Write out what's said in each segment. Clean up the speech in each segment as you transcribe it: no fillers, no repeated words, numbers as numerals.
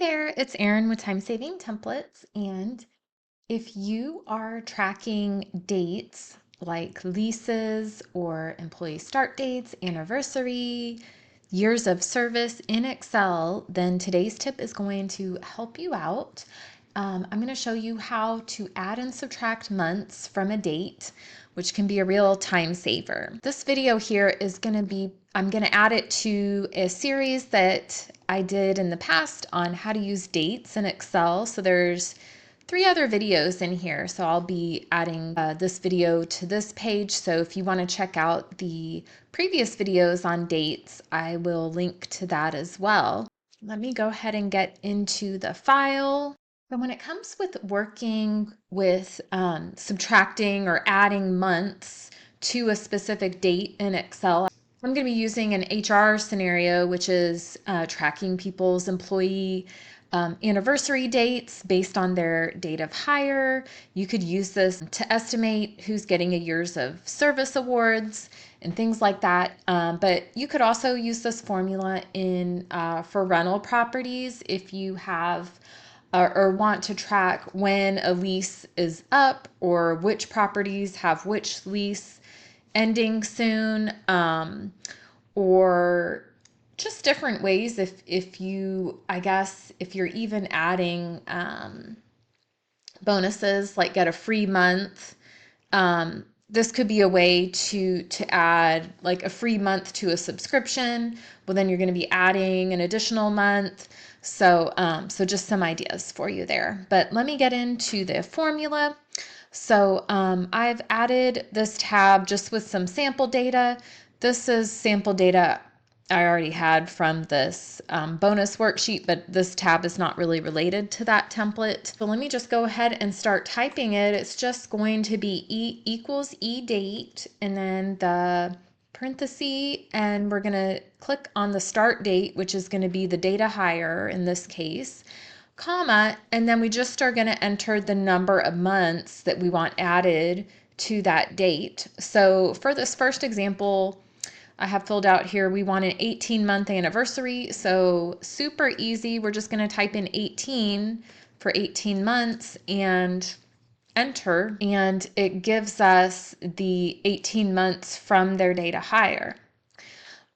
there, it's Erin with Time Saving Templates. And if you are tracking dates like leases or employee start dates, anniversary, years of service in Excel, then today's tip is going to help you out. I'm going to show you how to add and subtract months from a date, which can be a real time saver. This video here is going to be, I'm going to add it to a series that I did in the past on how to use dates in Excel. So there's 3 other videos in here. So I'll be adding this video to this page. So if you want to check out the previous videos on dates, I will link to that as well. Let me go ahead and get into the file. So when it comes with working with subtracting or adding months to a specific date in Excel, I'm going to be using an HR scenario, which is tracking people's employee anniversary dates based on their date of hire. You could use this to estimate who's getting a years of service awards and things like that. But you could also use this formula in for rental properties if you have or want to track when a lease is up or which properties have which lease ending soon, or just different ways if you, I guess, if you're even adding bonuses like get a free month. This could be a way to add like a free month to a subscription. Well, then you're going to be adding an additional month. So, so just some ideas for you there. But let me get into the formula. So I've added this tab just with some sample data. This is sample data I already had from this bonus worksheet, but this tab is not really related to that template. So let me just go ahead and start typing it. It's just going to be E equals EDATE and then the parenthesis, and we're going to click on the start date, which is going to be the data hire in this case, comma, and then we just are going to enter the number of months that we want added to that date. So for this first example, I have filled out here, we want an 18-month anniversary. So super easy. We're just going to type in 18 for 18 months and enter, and it gives us the 18 months from their date of hire.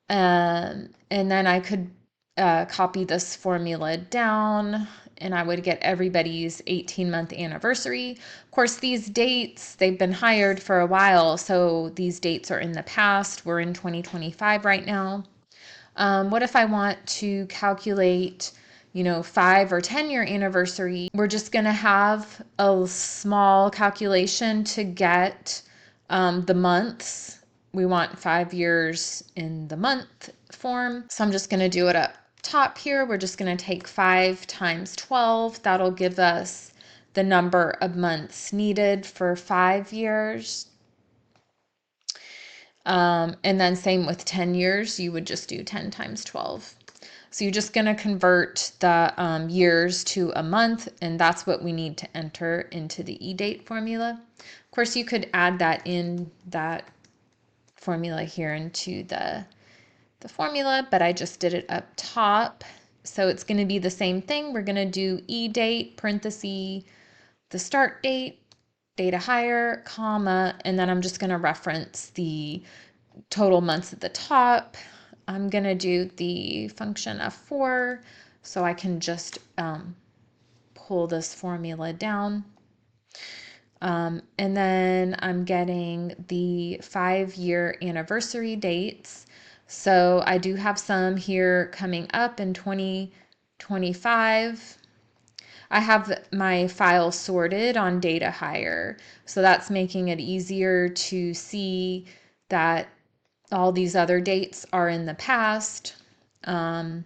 And then I could copy this formula down and I would get everybody's 18-month anniversary. Of course, these dates, they've been hired for a while, so these dates are in the past. We're in 2025 right now. What if I want to calculate, 5 or 10-year anniversary? We're just going to have a small calculation to get the months. We want 5 years in the month form. So I'm just going to do it up top here. We're just going to take 5 times 12. That'll give us the number of months needed for 5 years. And then same with 10 years, you would just do 10 times 12. So you're just going to convert the years to a month, and that's what we need to enter into the EDATE formula. Of course, you could add that in that formula here into the formula, but I just did it up top. So it's going to be the same thing. We're going to do EDATE, parenthesis, the start date, data hire, comma, and then I'm just going to reference the total months at the top. I'm going to do the function F4 so I can just pull this formula down. And then I'm getting the 5-year anniversary dates. So I do have some here coming up in 2025. I have my file sorted on data hire, so that's making it easier to see that all these other dates are in the past. And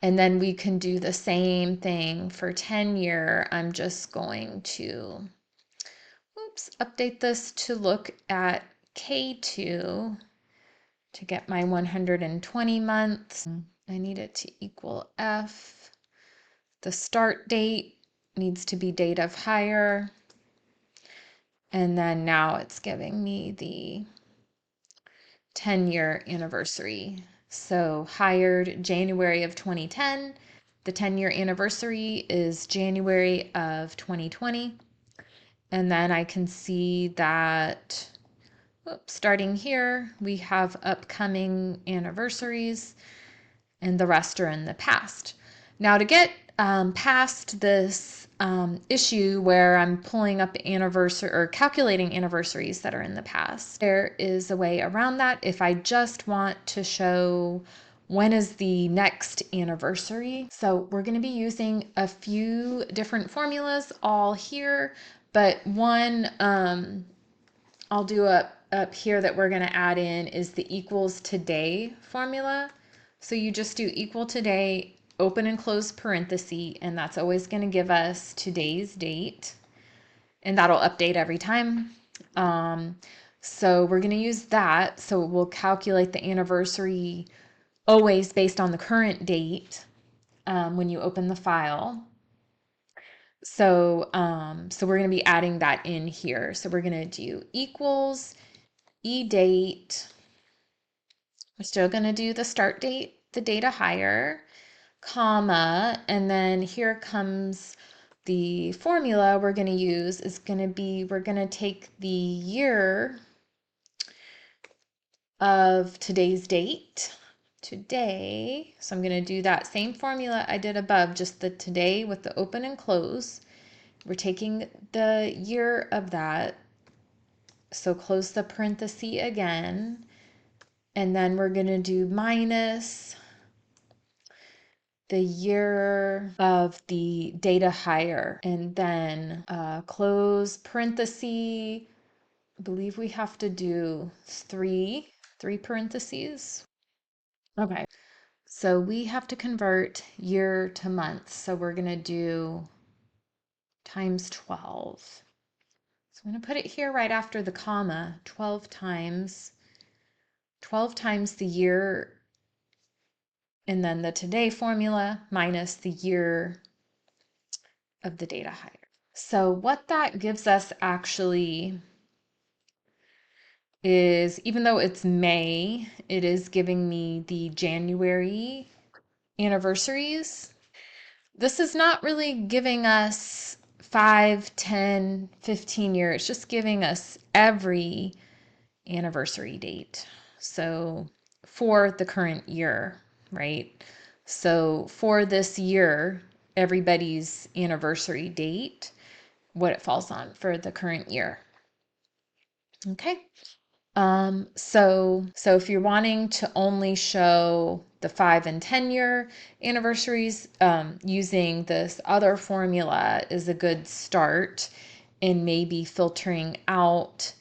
then we can do the same thing for 10-year. I'm just going to, update this to look at K2 to get my 120 months. I need it to equal F. The start date needs to be date of hire. And then now it's giving me the 10-year anniversary. So hired January of 2010, The 10-year anniversary is January of 2020. And then I can see that starting here, we have upcoming anniversaries, and the rest are in the past. Now to get past this issue where I'm pulling up anniversary or calculating anniversaries that are in the past, there is a way around that. If I just want to show when is the next anniversary. So we're going to be using a few different formulas all here, but one I'll do up here that we're going to add in is the equals today formula. So you just do equal today, open and close parenthesis, and that's always going to give us today's date, and that'll update every time. So we're going to use that. So we'll calculate the anniversary always based on the current date when you open the file. So we're going to be adding that in here. So we're going to do equals EDATE. We're still going to do the start date, the data hire, comma, and then here comes the formula we're going to use is going to be, we're going to take the year of today's date, today. So I'm going to do that same formula I did above, just the today with the open and close. We're taking the year of that. So close the parenthesis again. And then we're going to do minus the year of the data hire, and then close parenthesis. I believe we have to do three parentheses. Okay, so we have to convert year to month. So we're going to do times 12. So I'm going to put it here right after the comma, 12 times the year, and then the today formula minus the year of the data hire. So what that gives us actually is, even though it's May, it is giving me the January anniversaries. This is not really giving us 5, 10, 15 years. It's just giving us every anniversary date. So for the current year, right? So for this year, everybody's anniversary date, what it falls on for the current year. Okay. So if you're wanting to only show the 5 and 10 year anniversaries, using this other formula is a good start in maybe filtering out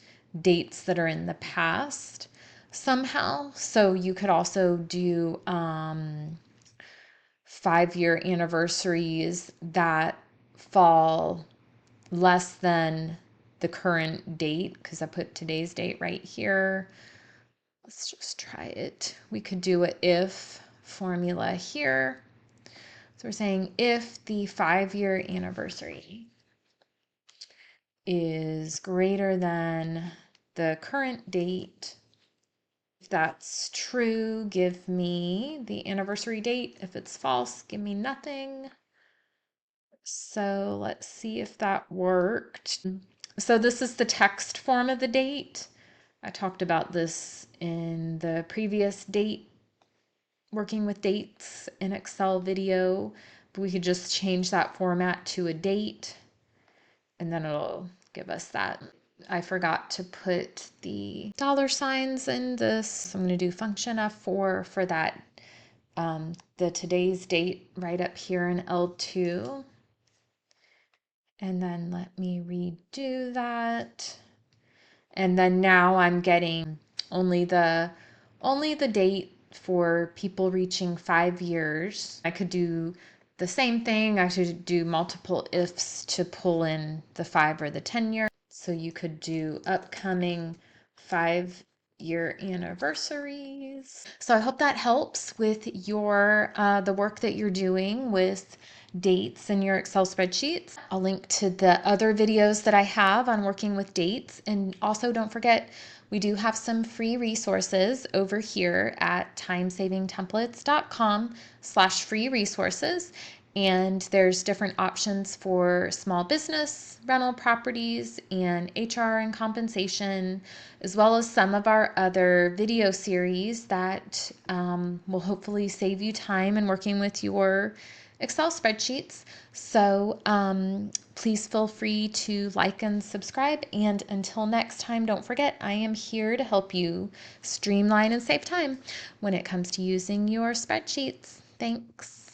dates that are in the past somehow. So you could also do 5-year anniversaries that fall less than the current date, because I put today's date right here. Let's just try it. We could do an if formula here. So we're saying if the 5-year anniversary is greater than the current date, if that's true, give me the anniversary date. If it's false, give me nothing. So let's see if that worked. So this is the text form of the date. I talked about this in the previous date, working with dates in Excel video, but we could just change that format to a date, and then it'll give us that. I forgot to put the $signs in this. So I'm going to do function F4 for that, the today's date right up here in L2. And then let me redo that. And then now I'm getting only the date for people reaching 5 years. I could do the same thing. I should do multiple ifs to pull in the 5 or the 10 year. So you could do upcoming 5-year anniversaries. So I hope that helps with your the work that you're doing with dates in your Excel spreadsheets. I'll link to the other videos that I have on working with dates. And also don't forget, we do have some free resources over here at timesavingtemplates.com/free resources. And there's different options for small business, rental properties, and HR and compensation, as well as some of our other video series that will hopefully save you time in working with your Excel spreadsheets. So please feel free to like and subscribe. And until next time, don't forget, I am here to help you streamline and save time when it comes to using your spreadsheets. Thanks.